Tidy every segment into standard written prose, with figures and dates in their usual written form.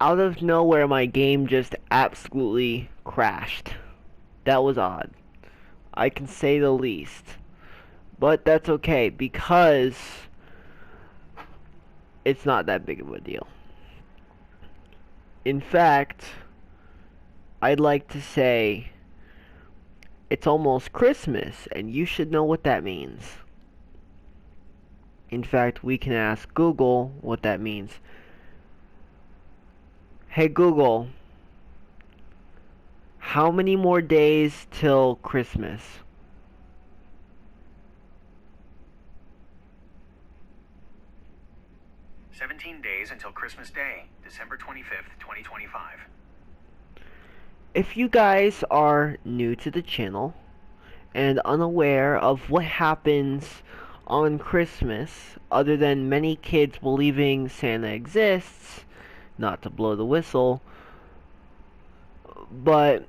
Out of nowhere, my game just absolutely crashed. That was odd. I can say the least. But that's okay because it's not that big of a deal. In fact, I'd like to say it's almost Christmas, and you should know what that means. In fact, we can ask Google what that means. Hey Google, how many more days till Christmas? "17 days until Christmas Day, December 25th, 2025. If you guys are new to the channel and unaware of what happens on Christmas, other than many kids believing Santa exists, not to blow the whistle, but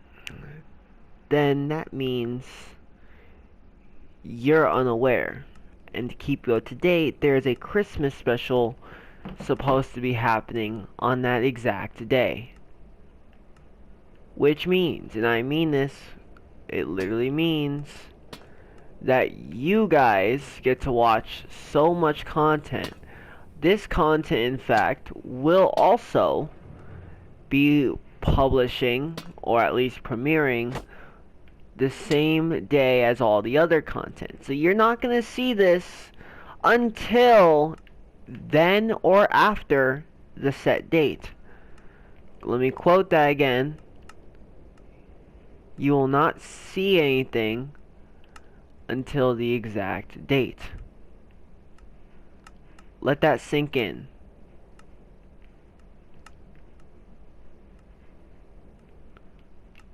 then that means you're unaware. And to keep you up to date, there's a Christmas special supposed to be happening on that exact day. Which means, and I mean this, it literally means that you guys get to watch so much content. This content, in fact, will also be publishing, or at least premiering, the same day as all the other content. So you're not going to see this until then or after the set date. Let me quote that again. You will not see anything until the exact date. Let that sink in.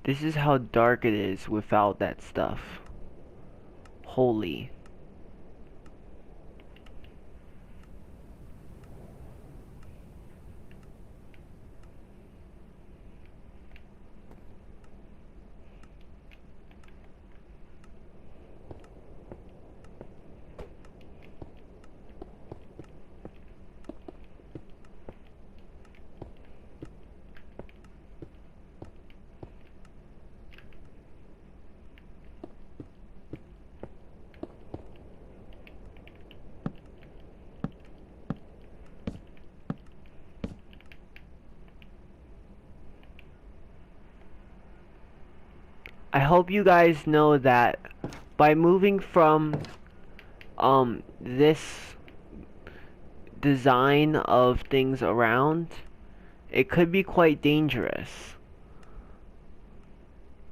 This is how dark it is without that stuff. Holy. I hope you guys know that by moving from this design of things around, it could be quite dangerous.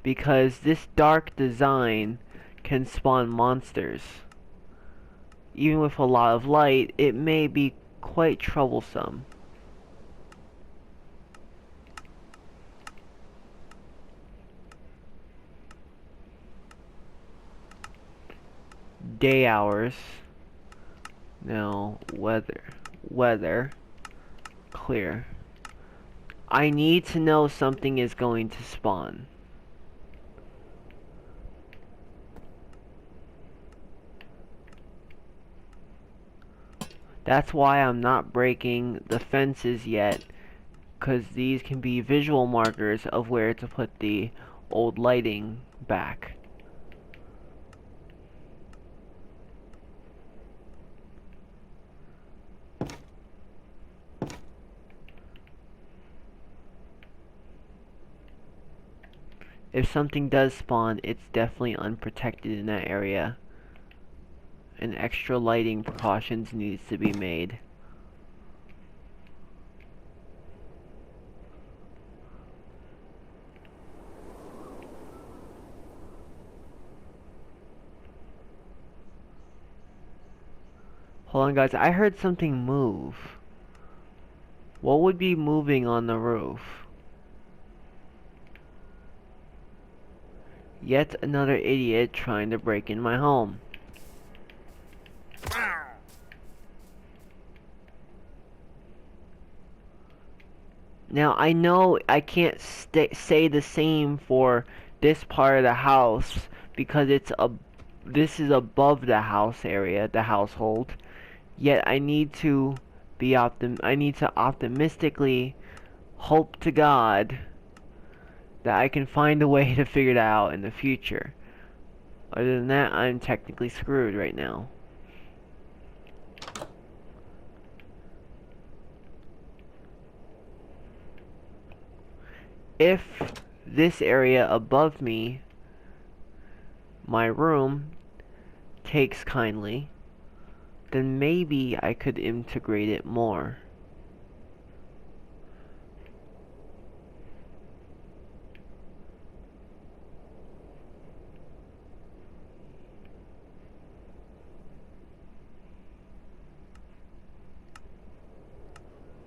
Because this dark design can spawn monsters. Even with a lot of light, it may be quite troublesome. Day hours. No, weather, clear. I need to know something is going to spawn. That's why I'm not breaking the fences yet, because these can be visual markers of where to put the old lighting back. If something does spawn, it's definitely unprotected in that area. And extra lighting precautions needs to be made. Hold on guys, I heard something move. What would be moving on the roof? Yet another idiot trying to break in my home. Now I know I can't say the same for this part of the house because this is above the house area, the household. Yet I need to optimistically hope to God that I can find a way to figure it out in the future. Other than that, I'm technically screwed right now. If this area above me, my room, takes kindly, then maybe I could integrate it more.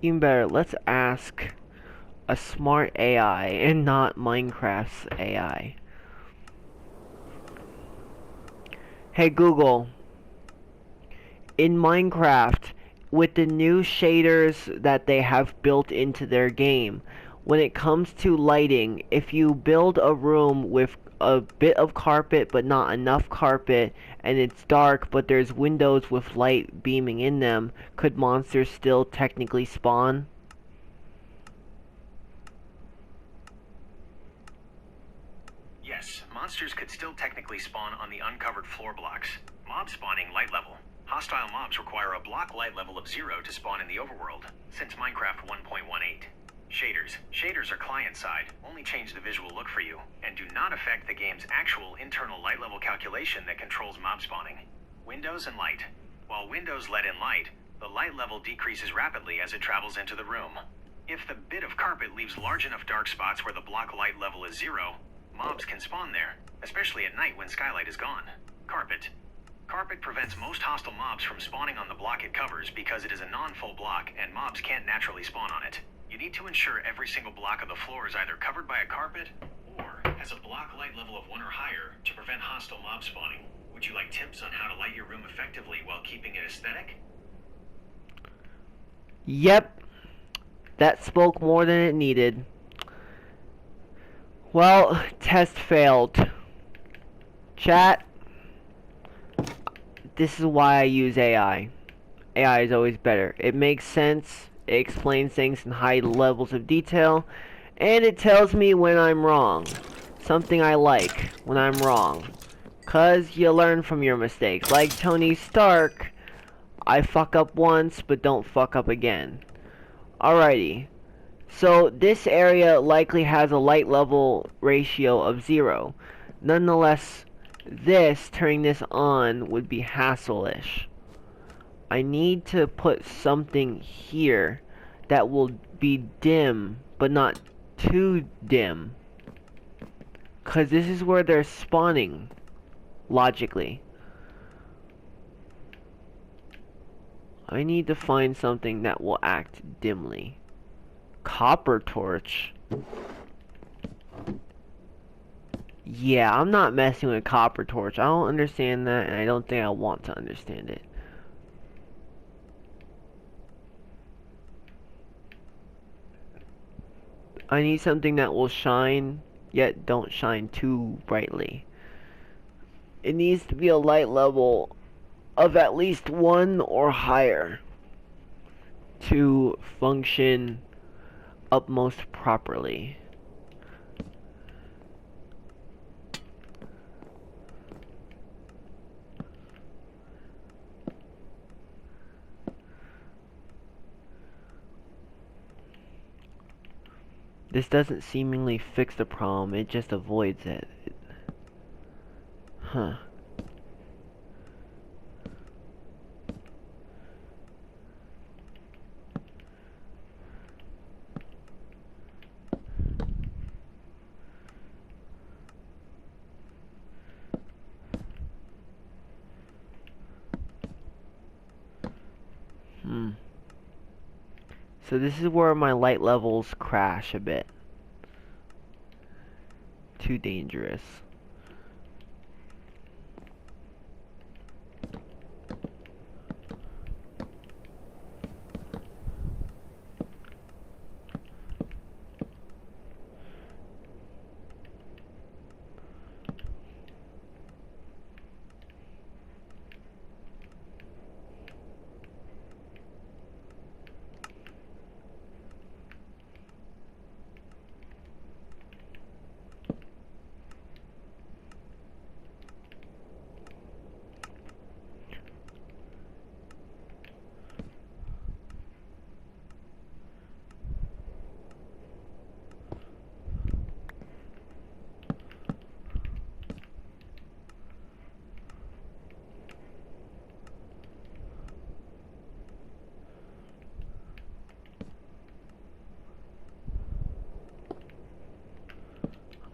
Even better, let's ask a smart AI and not Minecraft's AI. Hey Google, in Minecraft, with the new shaders that they have built into their game, when it comes to lighting, if you build a room with a bit of carpet but not enough carpet, and it's dark but there's windows with light beaming in them, could monsters still technically spawn? Yes, monsters could still technically spawn on the uncovered floor blocks. Mob spawning light level. Hostile mobs require a block light level of 0 to spawn in the overworld, since Minecraft 1.18. Shaders. Shaders are client-side, only change the visual look for you, and do not affect the game's actual internal light level calculation that controls mob spawning. Windows and light. While windows let in light, the light level decreases rapidly as it travels into the room. If the bit of carpet leaves large enough dark spots where the block light level is 0, mobs can spawn there, especially at night when skylight is gone. Carpet. Carpet prevents most hostile mobs from spawning on the block it covers because it is a non-full block and mobs can't naturally spawn on it. You need to ensure every single block of the floor is either covered by a carpet or has a block light level of 1 or higher to prevent hostile mob spawning. Would you like tips on how to light your room effectively while keeping it aesthetic? Yep, that spoke more than it needed. Well, test failed. Chat, this is why I use AI. AI is always better. It makes sense, it explains things in high levels of detail, and it tells me when I'm wrong. Something I like when I'm wrong. 'Cause you learn from your mistakes. Like Tony Stark, I fuck up once, but don't fuck up again. Alrighty. So this area likely has a light level ratio of 0. Nonetheless, turning this on would be hassle-ish. I need to put something here that will be dim, but not too dim. 'Cause this is where they're spawning, logically. I need to find something that will act dimly. Copper torch? Yeah, I'm not messing with copper torch. I don't understand that, and I don't think I want to understand it. I need something that will shine, yet don't shine too brightly. It needs to be a light level of at least 1 or higher to function utmost properly. This doesn't seemingly fix the problem, it just avoids it. Huh. So this is where my light levels crash a bit. Too dangerous.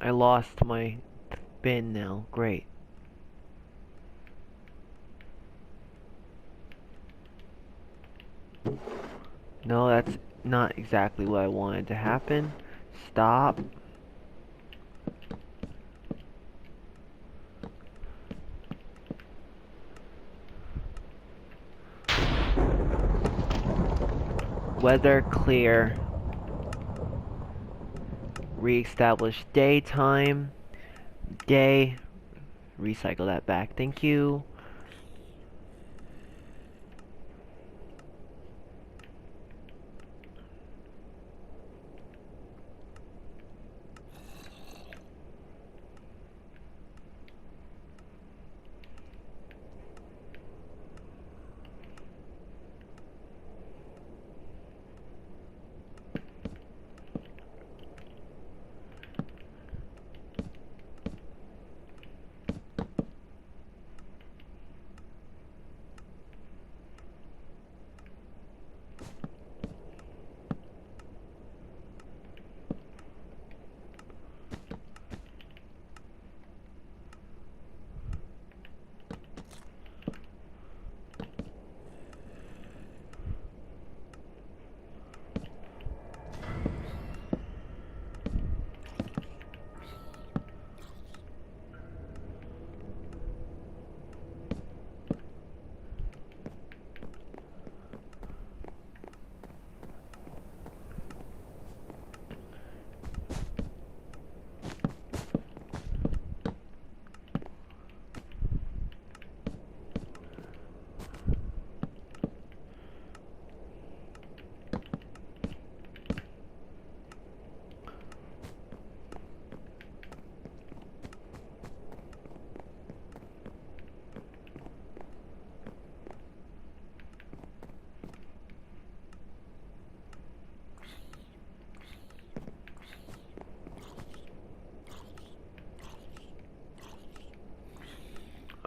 I lost my bin now. Great. No, that's not exactly what I wanted to happen. Stop. Weather clear. Re-establish daytime. Day. Recycle that back. Thank you.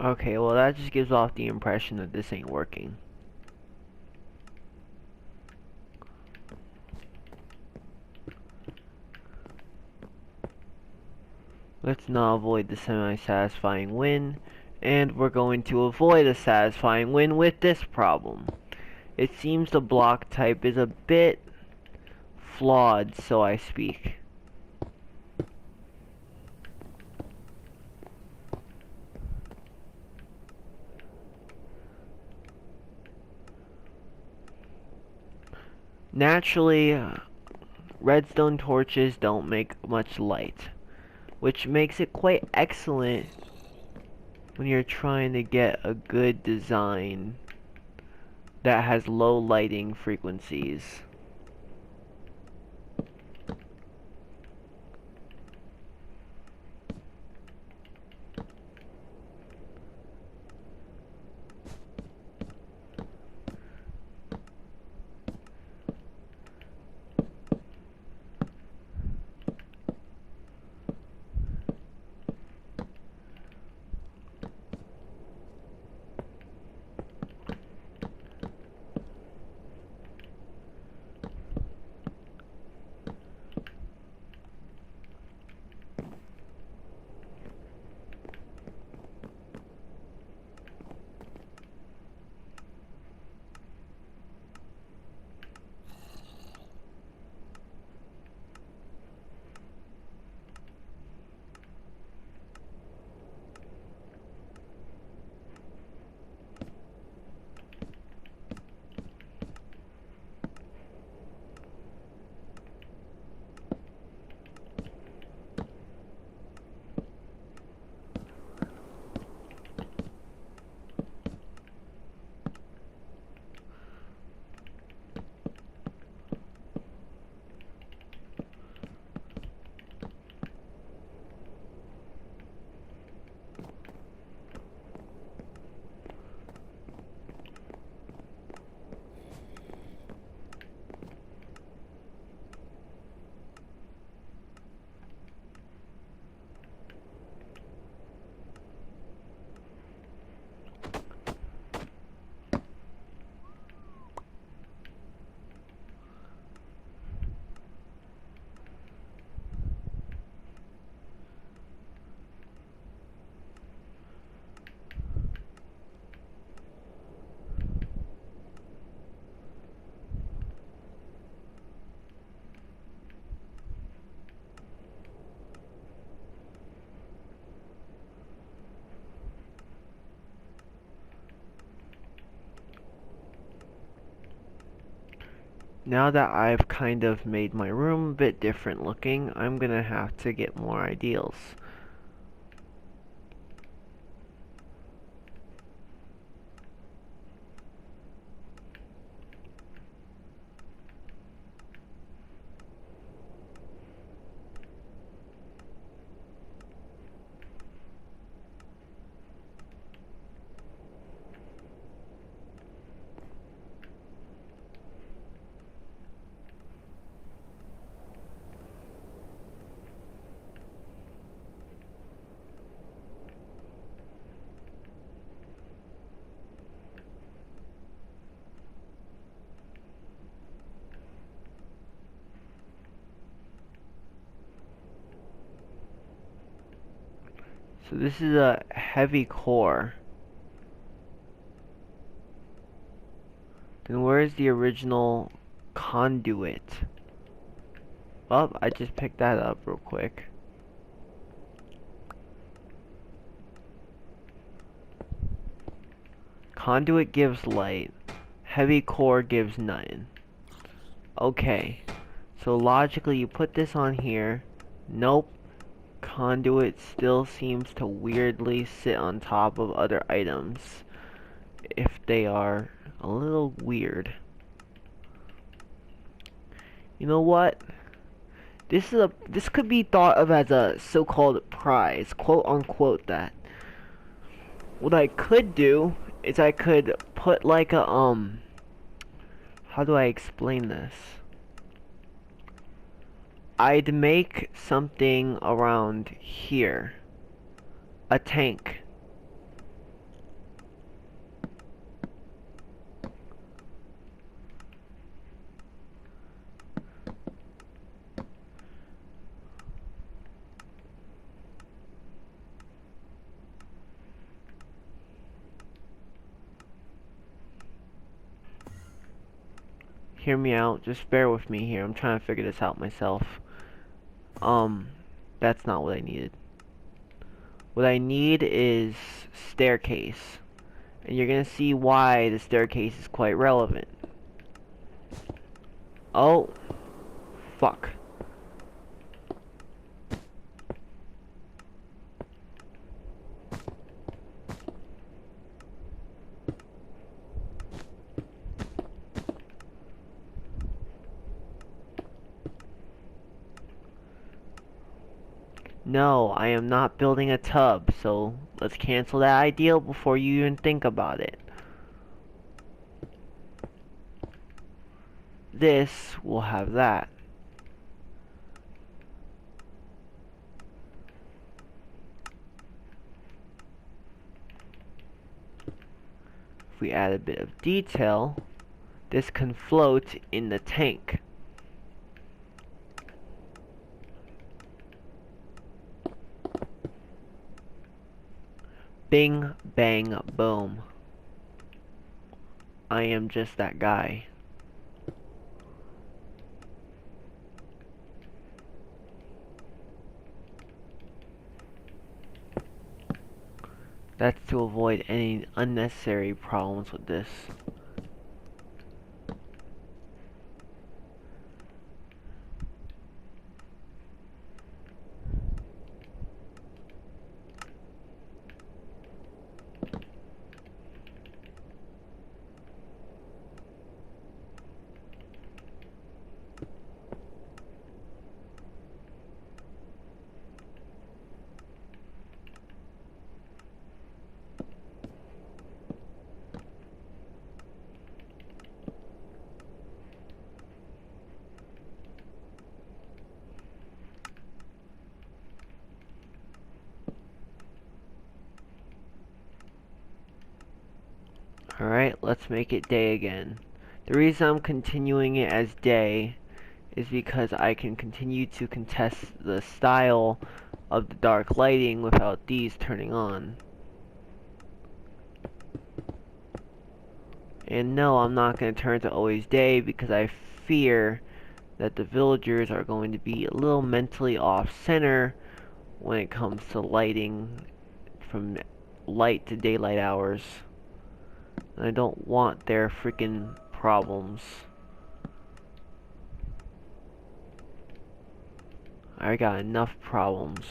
Okay, well that just gives off the impression that this ain't working. Let's now avoid the semi-satisfying win, and we're going to avoid a satisfying win with this problem. It seems the block type is a bit flawed, so I speak. Naturally, redstone torches don't make much light, which makes it quite excellent when you're trying to get a good design that has low lighting frequencies. Now that I've kind of made my room a bit different looking, I'm gonna have to get more ideals. So this is a heavy core. Then where is the original conduit? Oh, I just picked that up real quick. Conduit gives light. Heavy core gives none. Okay. So logically you put this on here. Nope. Conduit still seems to weirdly sit on top of other items if they are a little weird. You know what? This could be thought of as a so-called prize, quote unquote that. What I could do is I could put like a how do I explain this? I'd make something around here. A tank. Hear me out, just bear with me here. I'm trying to figure this out myself. That's not what I needed. What I need is staircase. And you're gonna see why the staircase is quite relevant. Oh, fuck. No, I am not building a tub, so let's cancel that idea before you even think about it. This will have that. If we add a bit of detail, this can float in the tank. Bing, bang, boom. I am just that guy. That's to avoid any unnecessary problems with this. Alright, let's make it day again. The reason I'm continuing it as day is because I can continue to contest the style of the dark lighting without these turning on. And no, I'm not going to turn it to always day because I fear that the villagers are going to be a little mentally off center when it comes to lighting from light to daylight hours. And I don't want their freaking problems. I got enough problems.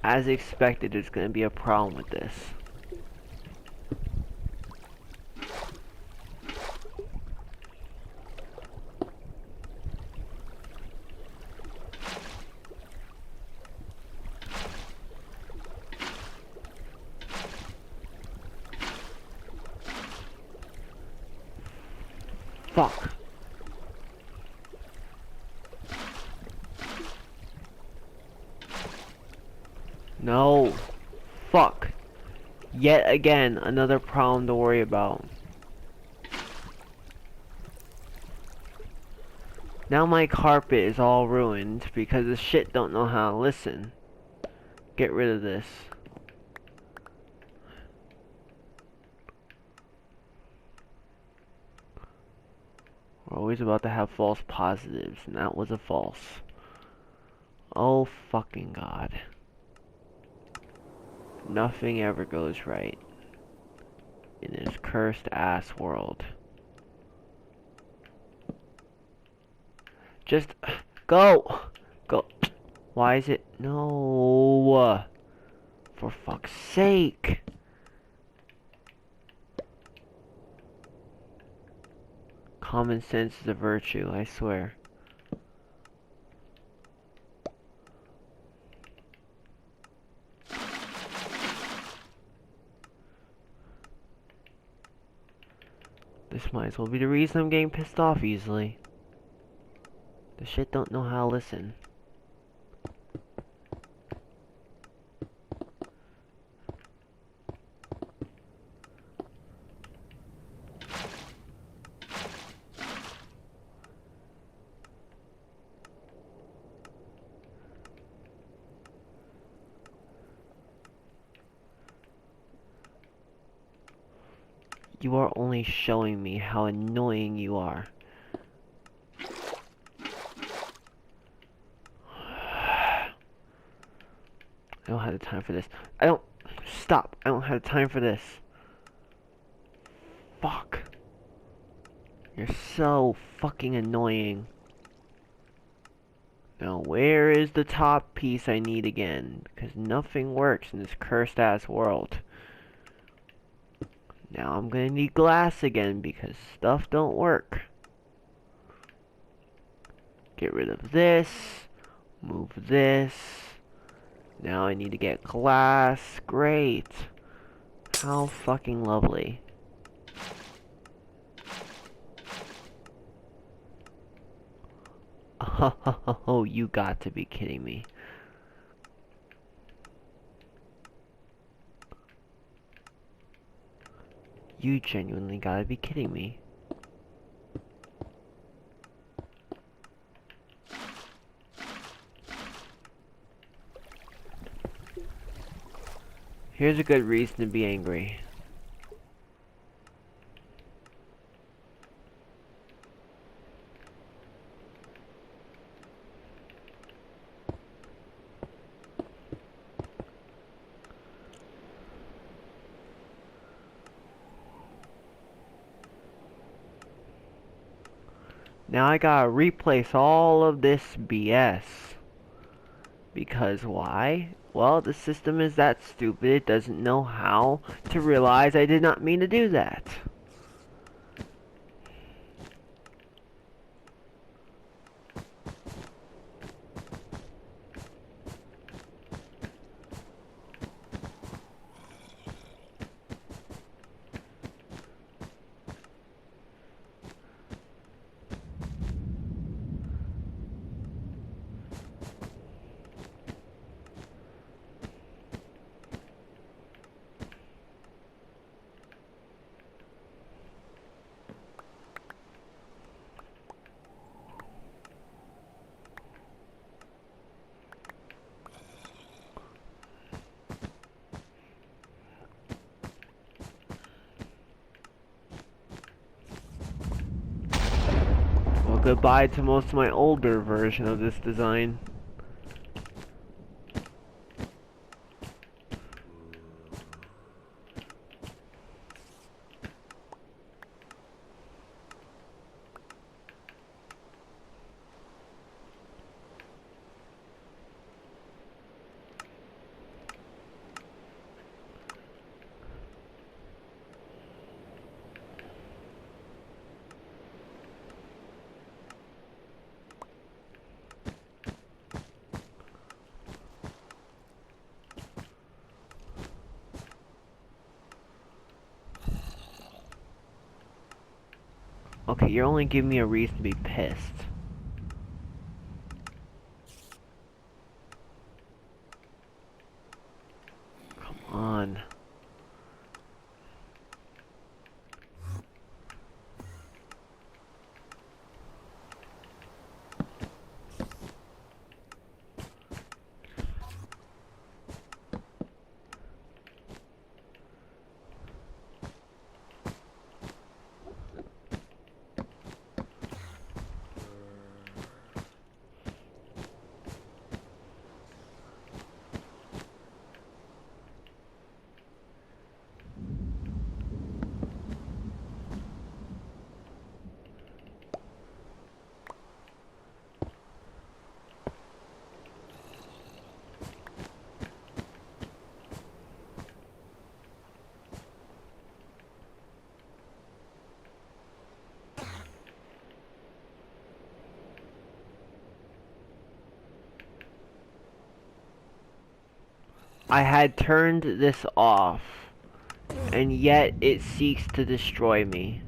As expected, there's gonna be a problem with this. Fuck. No. Fuck. Yet again, another problem to worry about. Now my carpet is all ruined because the shit don't know how to listen. Get rid of this. We're always about to have false positives, and that was a false. Oh fucking god. Nothing ever goes right in this cursed ass world. Just go! Go. Why is it? No. For fuck's sake. Common sense is a virtue, I swear. This might as well be the reason I'm getting pissed off easily. The shit don't know how to listen. You are only showing me how annoying you are. I don't have the time for this. Stop. I don't have the time for this. Fuck. You're so fucking annoying. Now, where is the top piece I need again? Because nothing works in this cursed ass world. Now I'm gonna need glass again because stuff don't work. Get rid of this. Move this. Now I need to get glass. Great. How fucking lovely. Oh, you got to be kidding me. You genuinely gotta be kidding me. Here's a good reason to be angry. Now I gotta replace all of this BS. Because why? Well, the system is that stupid it doesn't know how to realize I did not mean to do that. goodbye to most of my older version of this design. Okay, you're only giving me a reason to be pissed. Come on. I had turned this off, and yet it seeks to destroy me.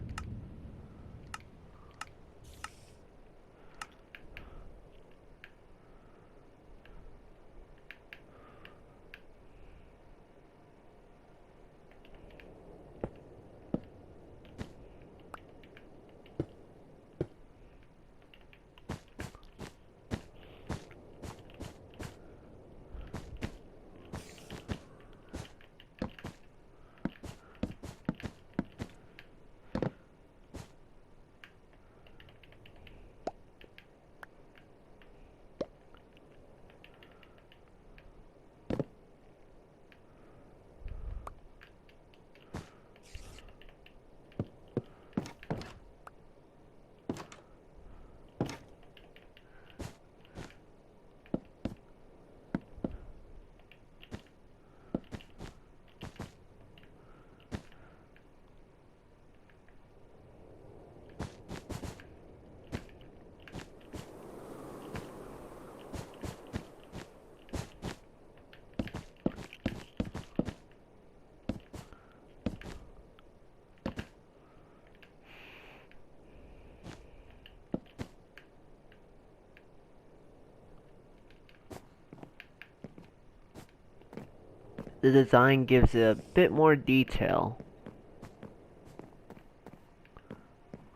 The design gives it a bit more detail.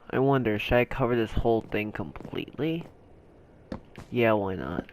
I wonder, should I cover this whole thing completely? Yeah, why not?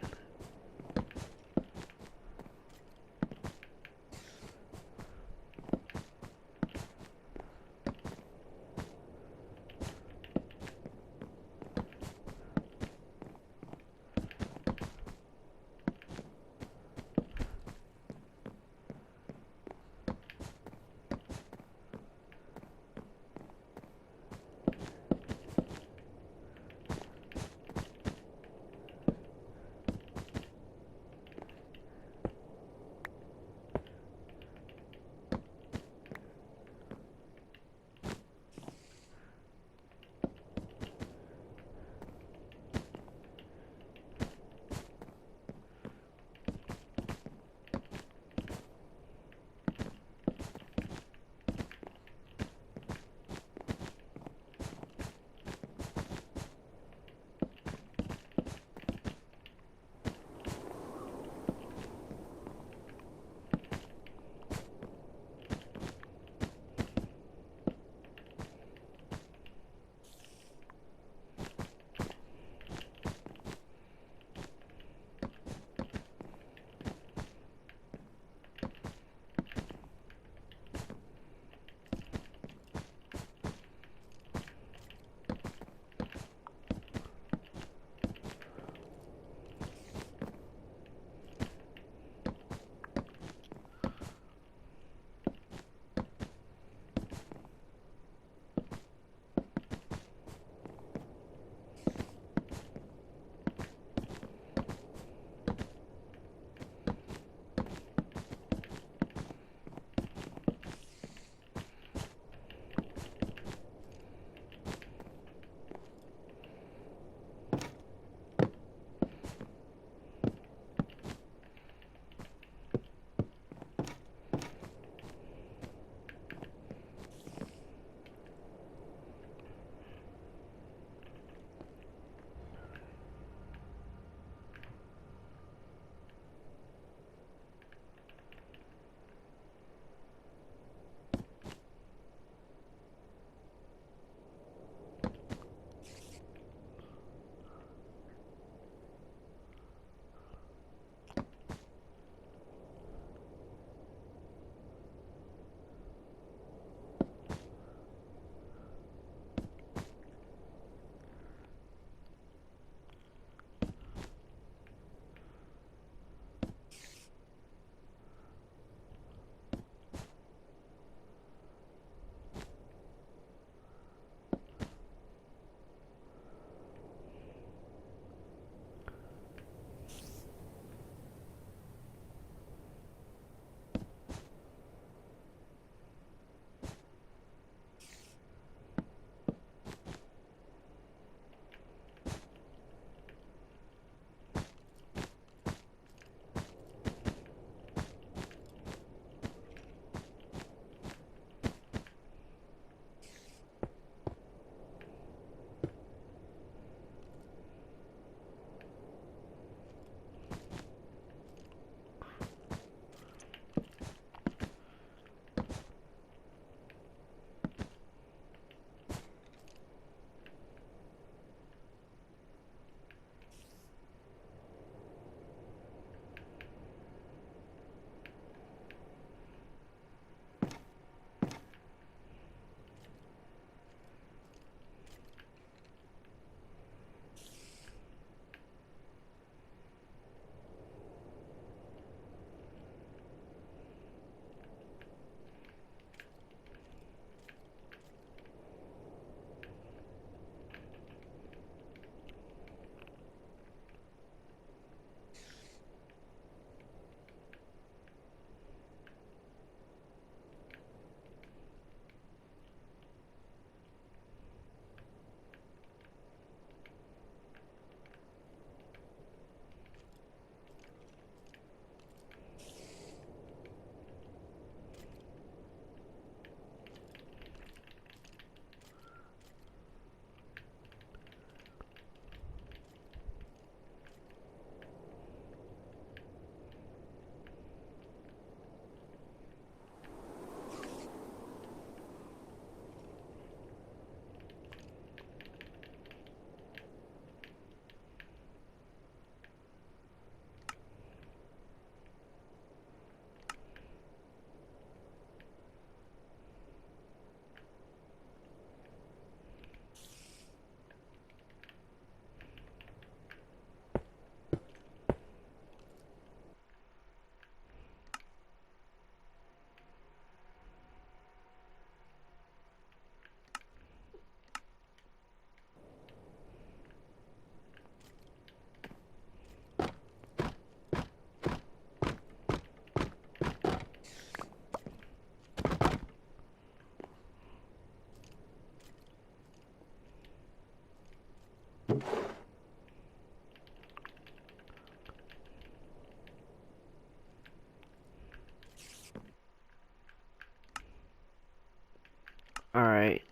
Alright.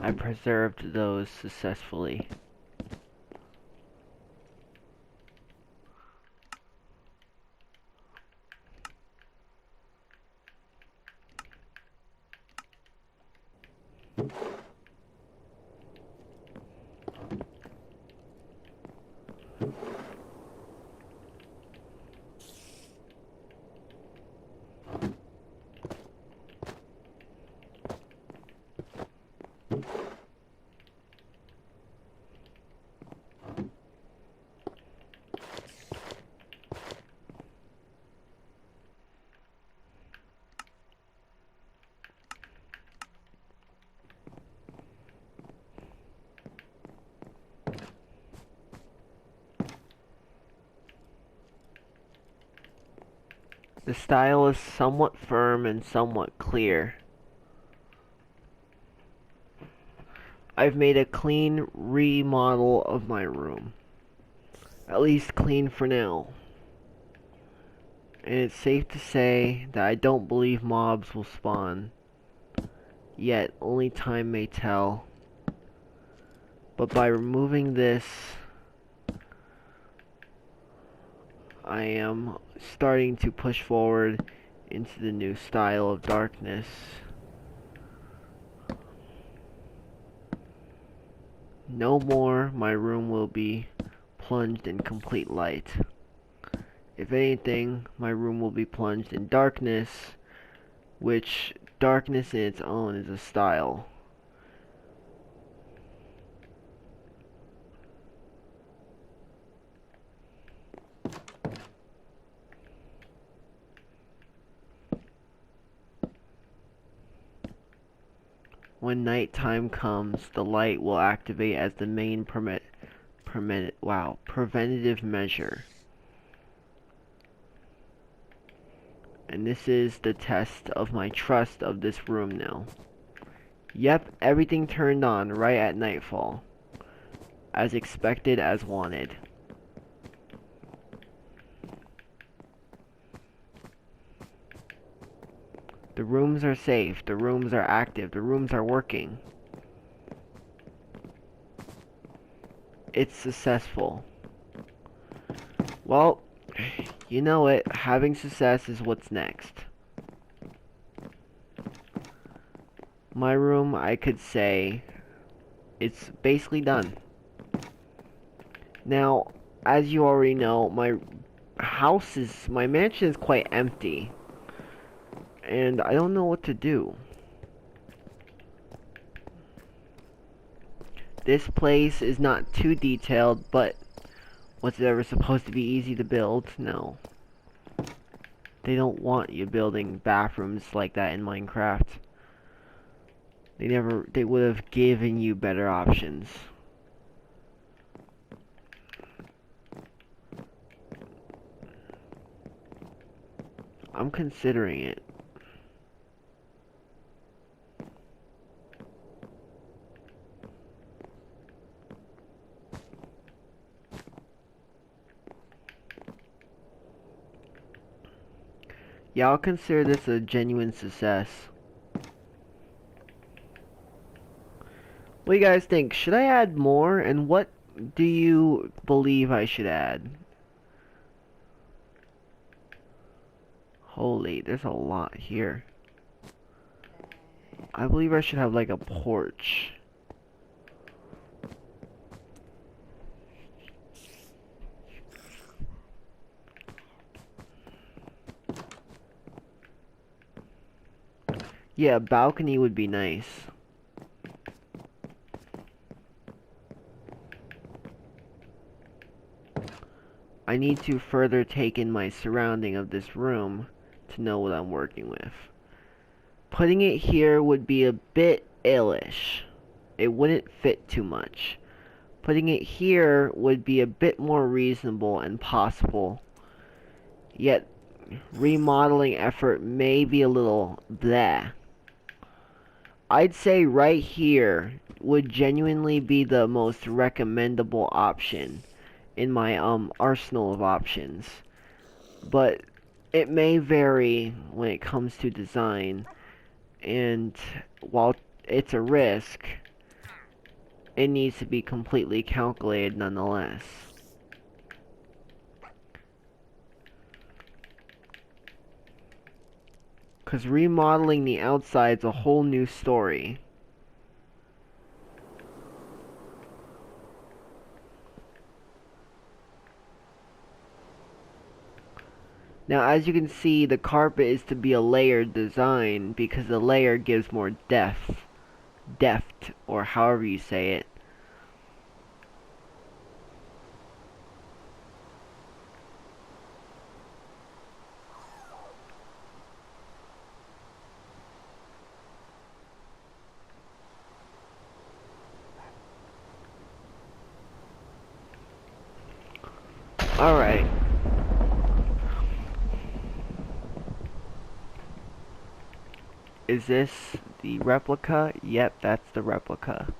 I preserved those successfully. The style is somewhat firm and somewhat clear. I've made a clean remodel of my room. At least clean for now. And it's safe to say that I don't believe mobs will spawn. Yet, only time may tell. But by removing this, I am starting to push forward into the new style of darkness. No more my room will be plunged in complete light. If anything, my room will be plunged in darkness, which darkness in its own is a style. When nighttime comes, the light will activate as the main preventative measure. And this is the test of my trust of this room now. Yep, everything turned on right at nightfall. As expected, as wanted. The rooms are safe, the rooms are active, the rooms are working. It's successful. Well, you know it, having success is what's next. My room, I could say, it's basically done. Now, as you already know, my mansion is quite empty. And I don't know what to do. This place is not too detailed, but was it ever supposed to be easy to build? No. They don't want you building bathrooms like that in Minecraft. They would have given you better options. I'm considering it. Yeah, I'll consider this a genuine success. What do you guys think? Should I add more? And what do you believe I should add? Holy, there's a lot here. I believe I should have like a porch. Yeah, a balcony would be nice. I need to further take in my surrounding of this room to know what I'm working with. Putting it here would be a bit illish. It wouldn't fit too much. Putting it here would be a bit more reasonable and possible. Yet, remodeling effort may be a little bleh. I'd say right here would genuinely be the most recommendable option in my arsenal of options. But it may vary when it comes to design, and while it's a risk, it needs to be completely calculated nonetheless. Because remodeling the outside's a whole new story. Now, as you can see, the carpet is to be a layered design because the layer gives more depth, or however you say it. Alright. Is this the replica? Yep, that's the replica.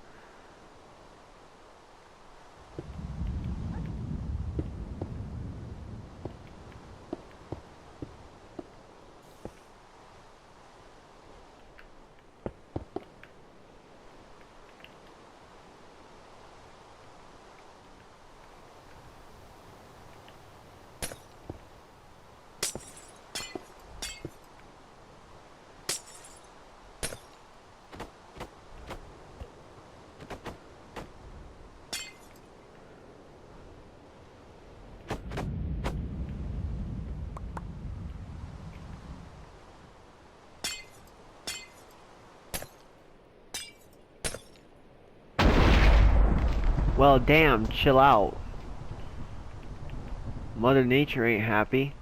Well, damn, chill out. Mother Nature ain't happy.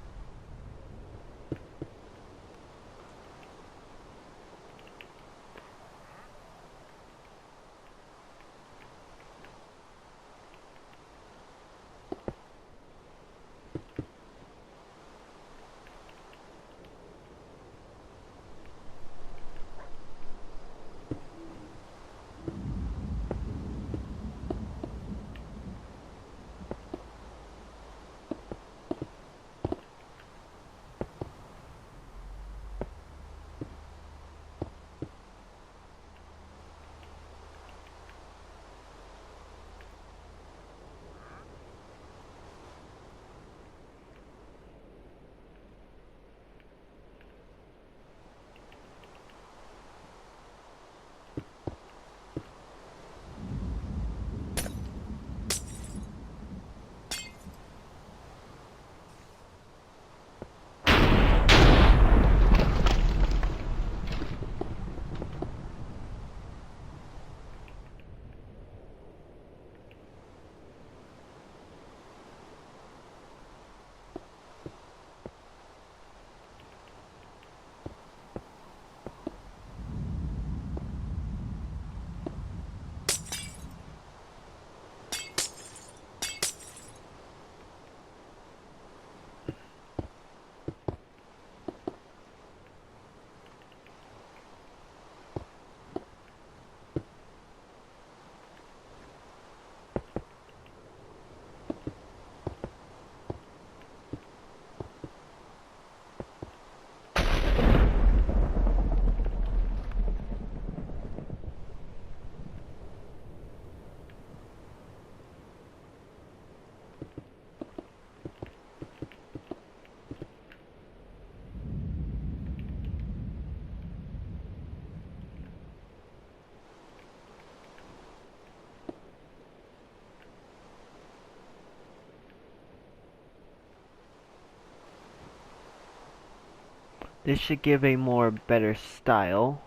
This should give a more better style.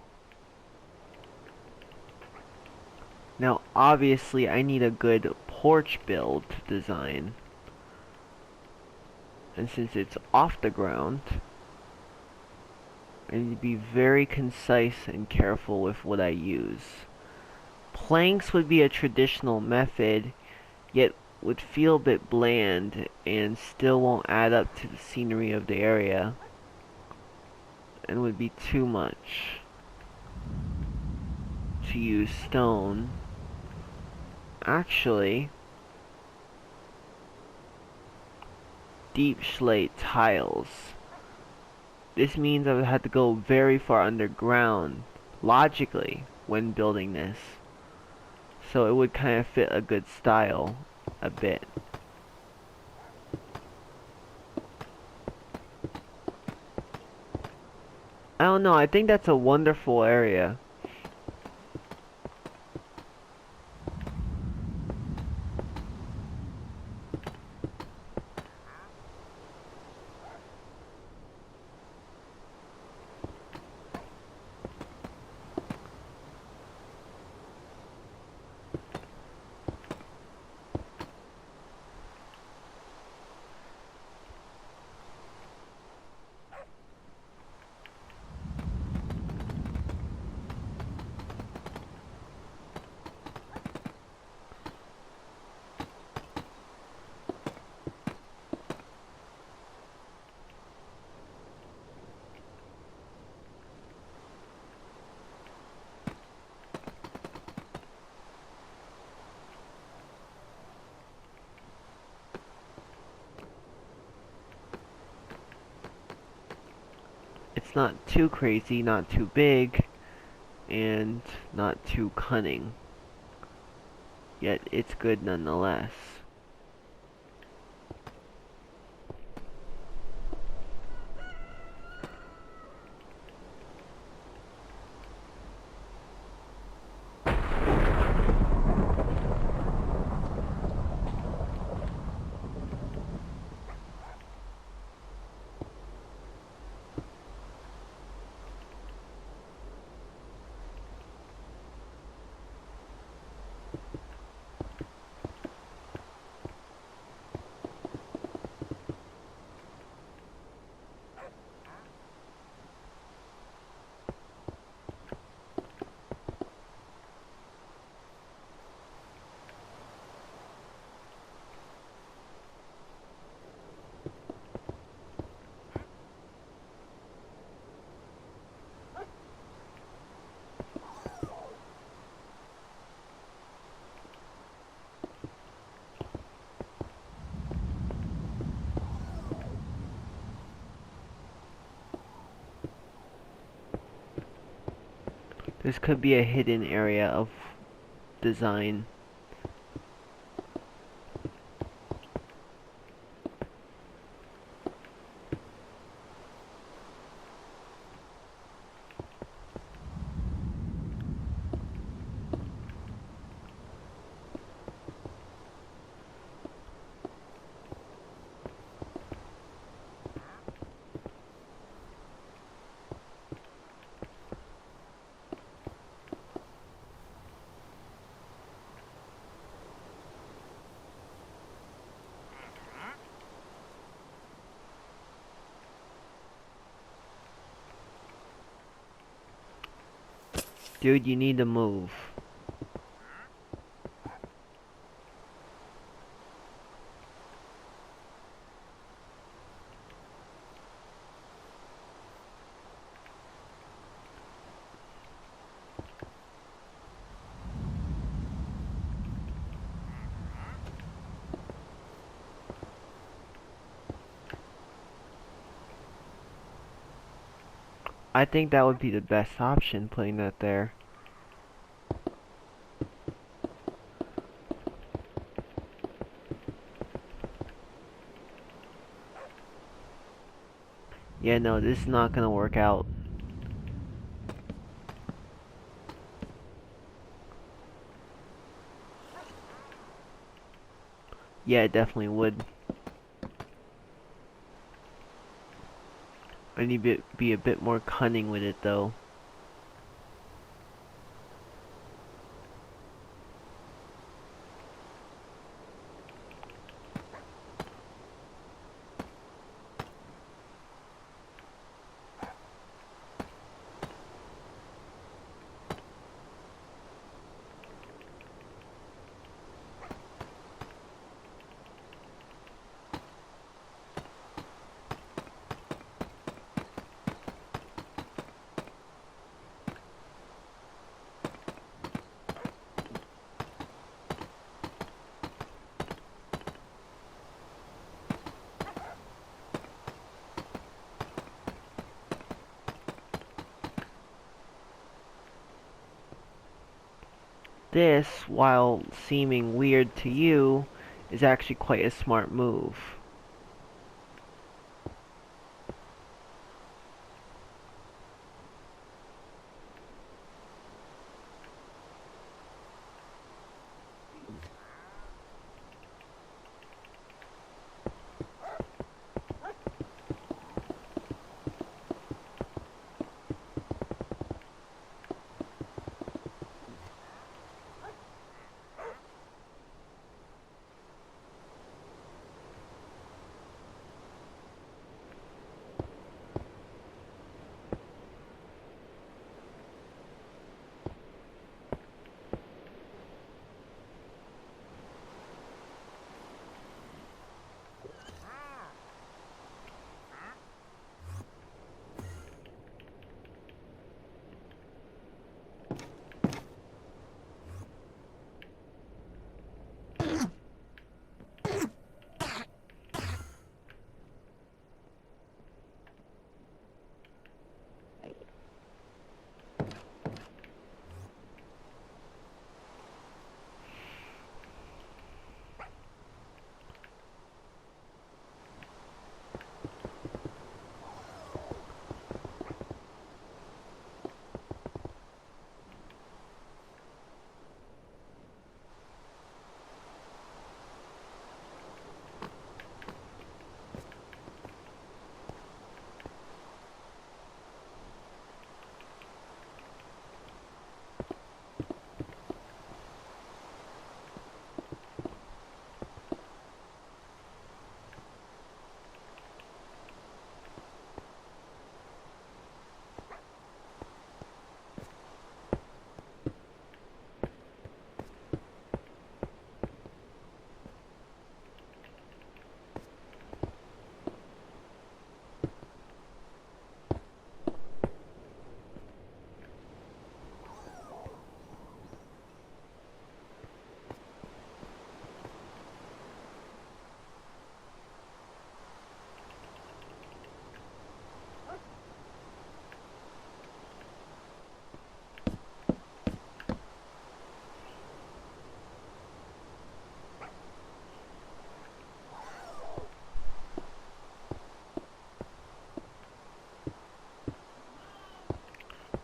Now, obviously, I need a good porch build design. And since it's off the ground, I need to be very concise and careful with what I use. Planks would be a traditional method, yet would feel a bit bland and still won't add up to the scenery of the area, and would be too much. to use stone. Actually, deep slate tiles. This means I would have to go very far underground, logically, when building this. So it would kind of fit a good style, a bit. I don't know, I think that's a wonderful area. It's not too crazy, not too big, and not too cunning. Yet it's good nonetheless. This could be a hidden area of design. Dude, you need to move. I think that would be the best option, putting that there. Yeah, no, this is not gonna work out. Yeah, it definitely would. I need to be a bit more cunning with it, though. this, while seeming weird to you, is actually quite a smart move.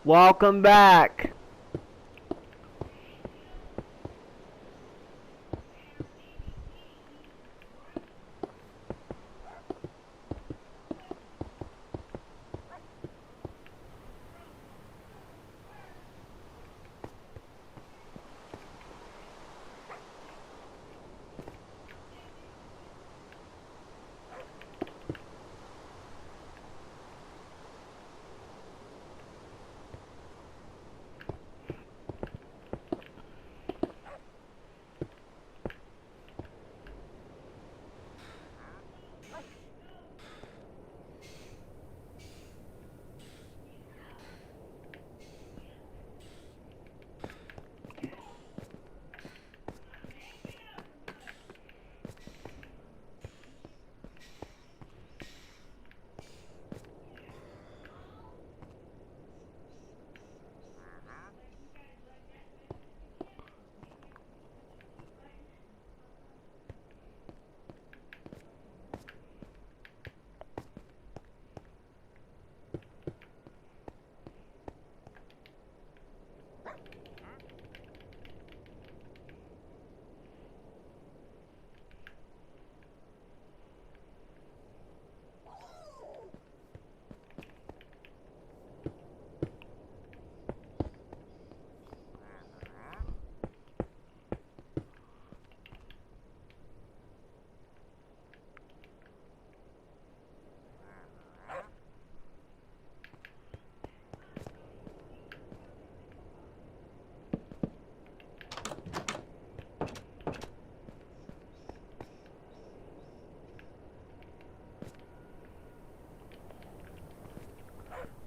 Welcome back!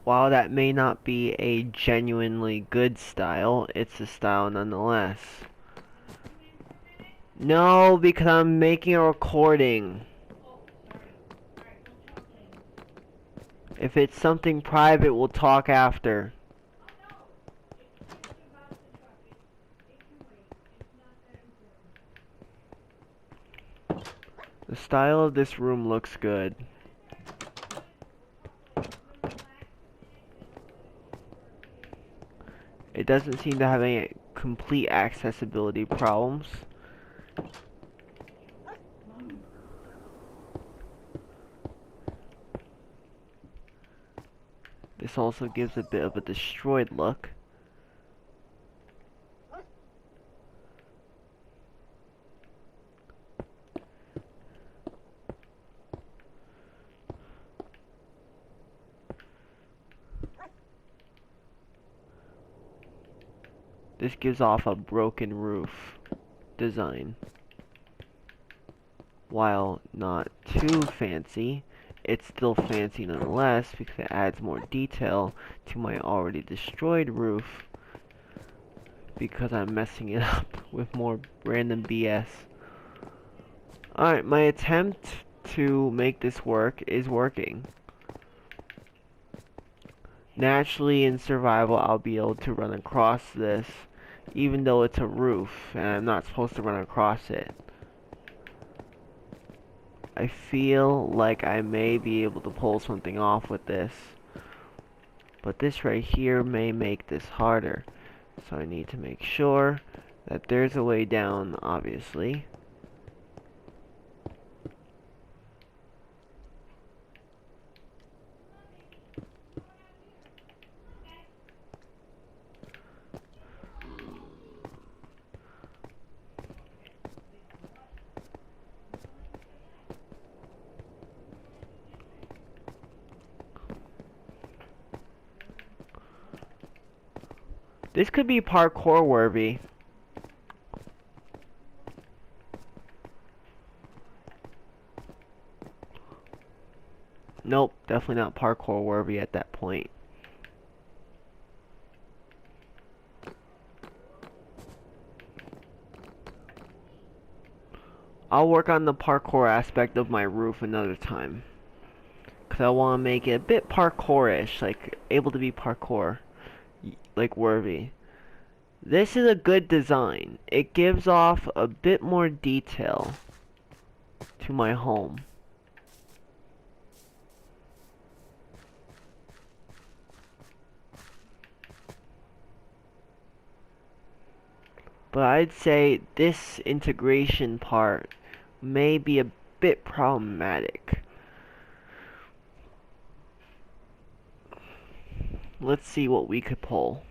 While that may not be a genuinely good style, it's a style nonetheless. No, because I'm making a recording. If it's something private, we'll talk after. The style of this room looks good. It doesn't seem to have any complete accessibility problems. This also gives a bit of a destroyed look. This gives off a broken roof design. While not too fancy, it's still fancy nonetheless because it adds more detail to my already destroyed roof because I'm messing it up with more random BS. Alright, my attempt to make this work is working. Naturally, in survival, I'll be able to run across this, even though it's a roof, and I'm not supposed to run across it. I feel like I may be able to pull something off with this, but this right here may make this harder. So I need to make sure that there's a way down, obviously. This could be parkour worthy. Nope, definitely not parkour worthy at that point. I'll work on the parkour aspect of my roof another time. Because I want to make it a bit parkourish, like able to be parkour, like worthy. This is a good design. It gives off a bit more detail to my home. But I'd say this integration part may be a bit problematic. Let's see what we could pull.